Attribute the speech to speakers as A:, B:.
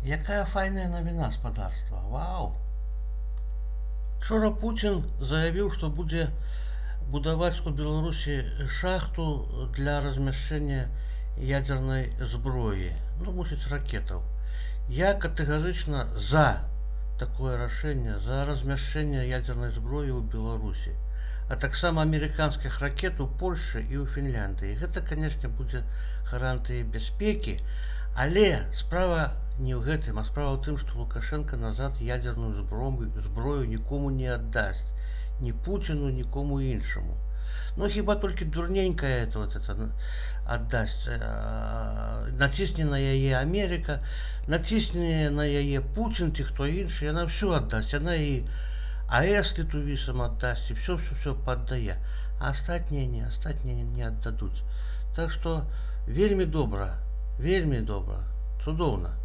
A: Якая файная навіна, спадарства. Вау! Учора Пуцін заявіў, што будзе будаваць у Беларусі шахту для размяшчэння ядзернай зброі, мусіць, ракетаў. Я катэгарычна за такое рашэнне, за размяшчэнне ядзернай зброі ў Беларусі, а таксама амерыканскіх ракет у Польшчы і ў Фінляндыі. Гэта, канешне, будзе гарантыяй бяспекі, але справа не ў гэтым, а справа ў тым, што Лукашенко назад ядзерную зброю нікому не аддасць, ні Пуціну, нікому іншаму. Хіба толькі дурненькая это аддасць. Націсне на яе Амерыка, націсне на яе Пуцін ці хто іншы, яна ўсё аддасць. Яна і АЭС літувісам аддасць, і все паддае. А астатнія не аддадуць. Так што вельмі добра, цудоўна.